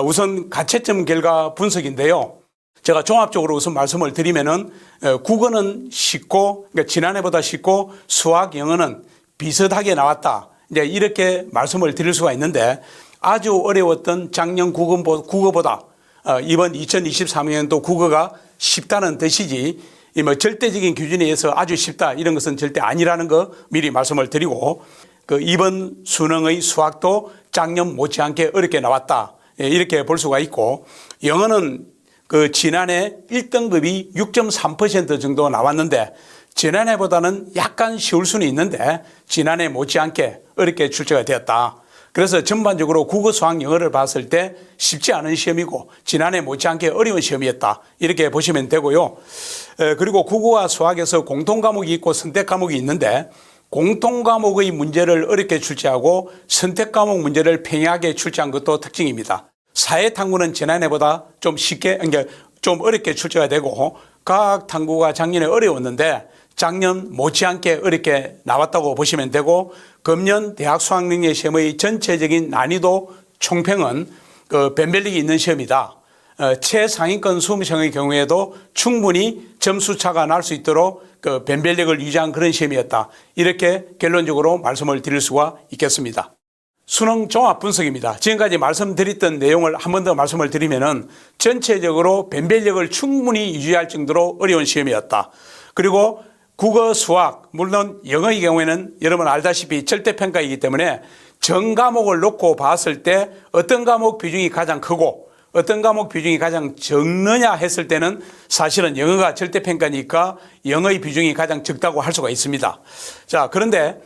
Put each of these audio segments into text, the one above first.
우선 가채점 결과 분석인데요. 제가 종합적으로 우선 말씀을 드리면은 국어는 쉽고, 그러니까 지난해보다 쉽고 수학, 영어는 비슷하게 나왔다. 이제 이렇게 말씀을 드릴 수가 있는데 아주 어려웠던 작년 국어보다 이번 2023년도 국어가 쉽다는 뜻이지 뭐 절대적인 기준에 의해서 아주 쉽다 이런 것은 절대 아니라는 거 미리 말씀을 드리고 이번 수능의 수학도 작년 못지않게 어렵게 나왔다. 이렇게 볼 수가 있고 영어는 지난해 1등급이 6.3% 정도 나왔는데 지난해보다는 약간 쉬울 수는 있는데 지난해 못지않게 어렵게 출제가 되었다. 그래서 전반적으로 국어, 수학, 영어를 봤을 때 쉽지 않은 시험이고 지난해 못지않게 어려운 시험이었다. 이렇게 보시면 되고요. 그리고 국어와 수학에서 공통과목이 있고 선택과목이 있는데 공통과목의 문제를 어렵게 출제하고 선택과목 문제를 평이하게 출제한 것도 특징입니다. 사회탐구는 지난해보다 좀 쉽게, 그러니까 좀 어렵게 출제가 되고 과학탐구가 작년에 어려웠는데 작년 못지않게 어렵게 나왔다고 보시면 되고 금년 대학 수학능력 시험의 전체적인 난이도 총평은 변별력이 있는 시험이다. 최상위권 수험생의 경우에도 충분히 점수 차가 날 수 있도록 변별력을 유지한 그런 시험이었다. 이렇게 결론적으로 말씀을 드릴 수가 있겠습니다. 수능 종합 분석입니다. 지금까지 말씀드렸던 내용을 한 번 더 말씀을 드리면은 전체적으로 변별력을 충분히 유지할 정도로 어려운 시험이었다. 그리고 국어, 수학, 물론 영어의 경우에는 여러분 알다시피 절대평가이기 때문에 전 과목을 놓고 봤을 때 어떤 과목 비중이 가장 크고 어떤 과목 비중이 가장 적느냐 했을 때는 사실은 영어가 절대평가니까 영어의 비중이 가장 적다고 할 수가 있습니다. 자, 그런데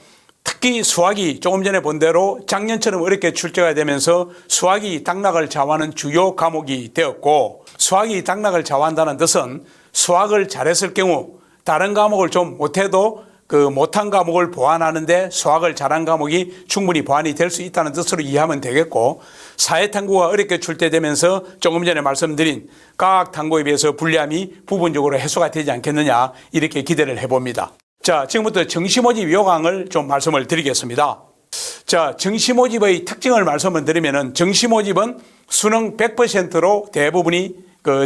특히 수학이 조금 전에 본 대로 작년처럼 어렵게 출제가 되면서 수학이 당락을 좌우하는 주요 과목이 되었고 수학이 당락을 좌우한다는 뜻은 수학을 잘했을 경우 다른 과목을 좀 못해도 못한 과목을 보완하는데 수학을 잘한 과목이 충분히 보완이 될 수 있다는 뜻으로 이해하면 되겠고 사회탐구가 어렵게 출제되면서 조금 전에 말씀드린 과학탐구에 비해서 불리함이 부분적으로 해소가 되지 않겠느냐 이렇게 기대를 해봅니다. 자, 지금부터 정시모집 요강을 좀 말씀을 드리겠습니다. 자, 정시모집의 특징을 말씀을 드리면은 정시모집은 수능 100%로 대부분이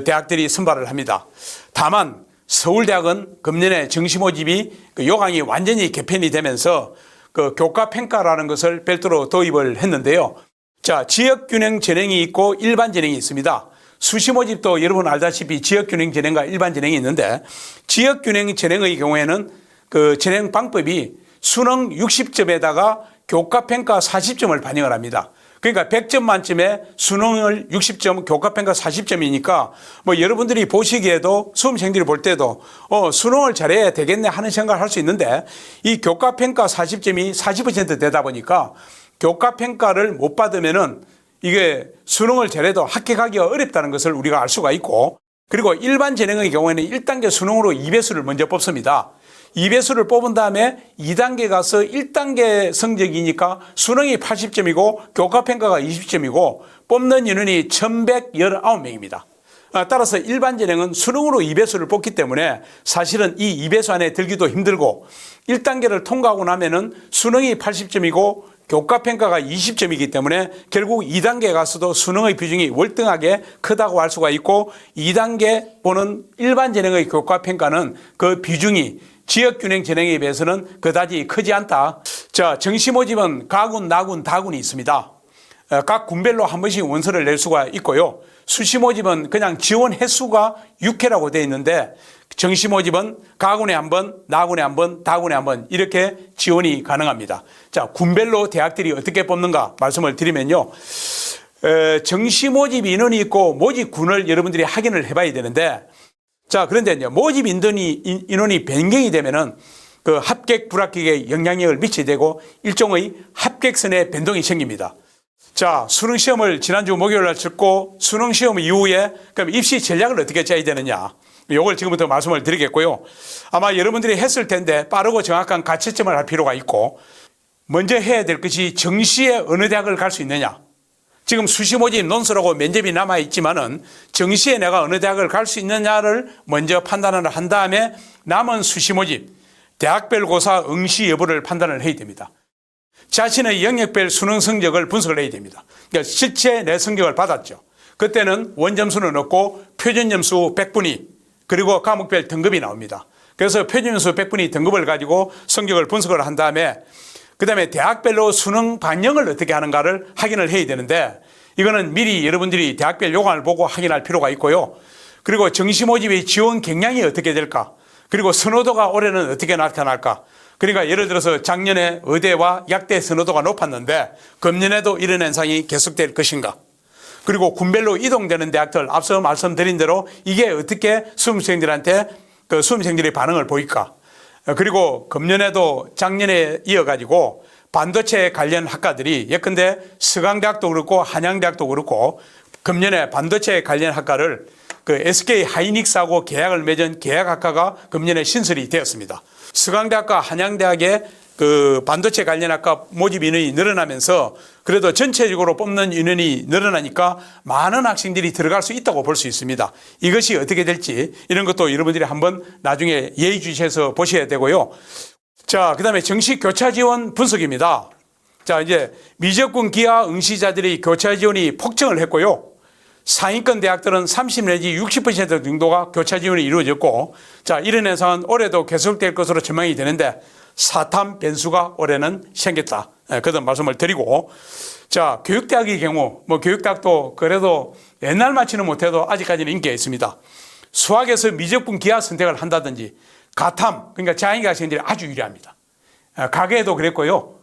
대학들이 선발을 합니다. 다만 서울대학은 금년에 정시모집이 요강이 완전히 개편이 되면서 교과평가라는 것을 별도로 도입을 했는데요. 자, 지역균형 전형이 있고 일반 전형이 있습니다. 수시모집도 여러분 알다시피 지역균형 전형과 일반 전형이 있는데 지역균형 전형의 경우에는 전형 방법이 수능 60점에다가 교과평가 40점을 반영을 합니다. 그러니까 100점 만점에 수능을 60점, 교과평가 40점이니까 뭐 여러분들이 보시기에도 수험생들이 볼 때도 수능을 잘해야 되겠네 하는 생각을 할 수 있는데 이 교과평가 40점이 40% 되다 보니까 교과평가를 못 받으면은 이게 수능을 잘해도 합격하기가 어렵다는 것을 우리가 알 수가 있고 그리고 일반 전형의 경우에는 1단계 수능으로 2배수를 먼저 뽑습니다. 2배수를 뽑은 다음에 2단계 가서 1단계 성적이니까 수능이 80점이고 교과평가가 20점이고 뽑는 인원이 1119명입니다. 따라서 일반 전형은 수능으로 2배수를 뽑기 때문에 사실은 이 2배수 안에 들기도 힘들고 1단계를 통과하고 나면은 수능이 80점이고 교과평가가 20점이기 때문에 결국 2단계 가서도 수능의 비중이 월등하게 크다고 할 수가 있고 2단계 보는 일반 전형의 교과평가는 그 비중이 지역균형 전형에 비해서는 그다지 크지 않다. 자, 정시모집은 가군, 나군, 다군이 있습니다. 각 군별로 한 번씩 원서를 낼 수가 있고요. 수시모집은 그냥 지원 횟수가 6회라고 되어 있는데 정시모집은 가군에 한 번, 나군에 한 번, 다군에 한 번 이렇게 지원이 가능합니다. 자, 군별로 대학들이 어떻게 뽑는가 말씀을 드리면요. 정시모집 인원이 있고 모집군을 여러분들이 확인을 해봐야 되는데 자, 그런데 이제 모집 인원이 변경이 되면은 합격, 불합격에 영향력을 미치게 되고 일종의 합격선의 변동이 생깁니다. 자, 수능시험을 지난주 목요일 날 치고 수능시험 이후에 그럼 입시 전략을 어떻게 짜야 되느냐. 이걸 지금부터 말씀을 드리겠고요. 아마 여러분들이 했을 텐데 빠르고 정확한 가채점을 할 필요가 있고 먼저 해야 될 것이 정시에 어느 대학을 갈 수 있느냐. 지금 수시모집 논술하고 면접이 남아있지만은 정시에 내가 어느 대학을 갈 수 있느냐를 먼저 판단을 한 다음에 남은 수시모집, 대학별 고사 응시 여부를 판단을 해야 됩니다. 자신의 영역별 수능 성적을 분석을 해야 됩니다. 그러니까 실제 내 성적을 받았죠. 그때는 원점수는 없고 표준점수 100분위 그리고 과목별 등급이 나옵니다. 그래서 표준점수 100분위 등급을 가지고 성적을 분석을 한 다음에 그다음에 대학별로 수능 반영을 어떻게 하는가를 확인을 해야 되는데 이거는 미리 여러분들이 대학별 요강을 보고 확인할 필요가 있고요. 그리고 정시 모집의 지원 경향이 어떻게 될까? 그리고 선호도가 올해는 어떻게 나타날까? 그러니까 예를 들어서 작년에 의대와 약대 선호도가 높았는데 금년에도 이런 현상이 계속될 것인가? 그리고 군별로 이동되는 대학들 앞서 말씀드린 대로 이게 어떻게 수험생들한테 그 수험생들의 반응을 보일까? 그리고 금년에도 작년에 이어가지고 반도체 관련 학과들이 예컨대 서강대학도 그렇고 한양대학도 그렇고 금년에 반도체 관련 학과를 그 SK 하이닉스하고 계약을 맺은 계약학과가 금년에 신설이 되었습니다. 서강대학과 한양대학의 그 반도체 관련 학과 모집 인원이 늘어나면서 그래도 전체적으로 뽑는 인원이 늘어나니까 많은 학생들이 들어갈 수 있다고 볼 수 있습니다. 이것이 어떻게 될지 이런 것도 여러분들이 한번 나중에 예의주시해서 보셔야 되고요. 자, 그 다음에 정시 교차 지원 분석입니다. 자, 이제 미적분 기하 응시자들의 교차 지원이 폭증을 했고요. 상위권 대학들은 30 내지 60% 정도가 교차 지원이 이루어졌고, 자, 이런 현상은 올해도 계속될 것으로 전망이 되는데, 사탐 변수가 올해는 생겼다. 그런 말씀을 드리고, 자, 교육대학의 경우, 교육대학도 그래도 옛날 맞지는 못해도 아직까지는 인기가 있습니다. 수학에서 미적분 기하 선택을 한다든지, 가탐, 그러니까 자연계 학생들이 아주 유리합니다. 가계에도 그랬고요.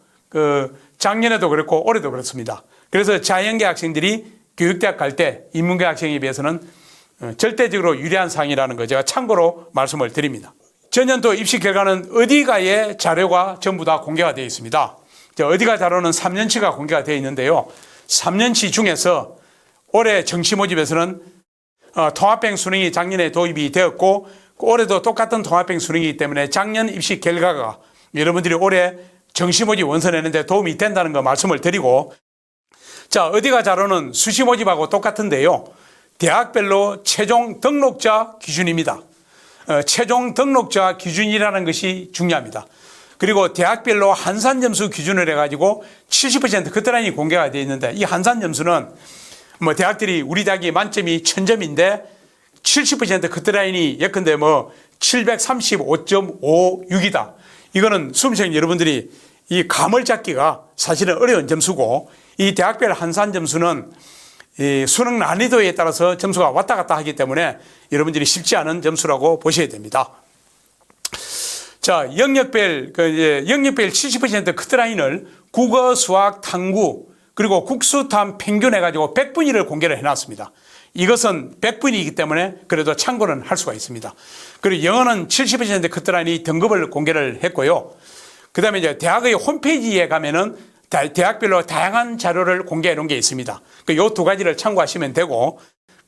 작년에도 그랬고, 올해도 그렇습니다. 그래서 자연계 학생들이 교육대학 갈 때 인문계 학생에 비해서는 절대적으로 유리한 상황이라는 거 제가 참고로 말씀을 드립니다. 전년도 입시 결과는 어디가의 자료가 전부 다 공개가 되어 있습니다. 어디가 자료는 3년치가 공개가 되어 있는데요. 3년치 중에서 올해 정시 모집에서는 통합형 수능이 작년에 도입이 되었고 올해도 똑같은 통합형 수능이기 때문에 작년 입시 결과가 여러분들이 올해 정시 모집 원서 내는데 도움이 된다는 거 말씀을 드리고, 자, 어디가 자료는 수시 모집하고 똑같은데요. 대학별로 최종 등록자 기준입니다. 최종 등록자 기준이라는 것이 중요합니다. 그리고 대학별로 한산 점수 기준을 해가지고 70% 커트라인이 공개가 되어 있는데 이 한산 점수는 대학들이 우리 대학이 만점이 1000점인데 70% 커트라인이 예컨대 735.56이다. 이거는 수험생 여러분들이 이 감을 잡기가 사실은 어려운 점수고 이 대학별 한산 점수는 이 수능 난이도에 따라서 점수가 왔다 갔다 하기 때문에 여러분들이 쉽지 않은 점수라고 보셔야 됩니다. 자, 영역별 70% 커트라인을 국어, 수학, 탐구, 그리고 국수탐 평균 해가지고 100분위를 공개를 해놨습니다. 이것은 100분위이기 때문에 그래도 참고는 할 수가 있습니다. 그리고 영어는 70% 커트라인이 등급을 공개를 했고요. 그 다음에 이제 대학의 홈페이지에 가면은 대학별로 다양한 자료를 공개해 놓은 게 있습니다. 이 두 가지를 참고하시면 되고,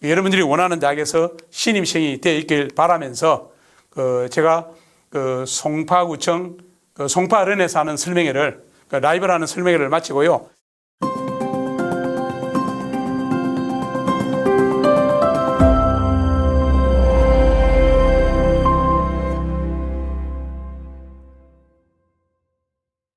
여러분들이 원하는 대학에서 신입생이 되어 있길 바라면서, 제가 송파구청 송파른에서 하는 설명회를, 라이브라는 설명회를 마치고요.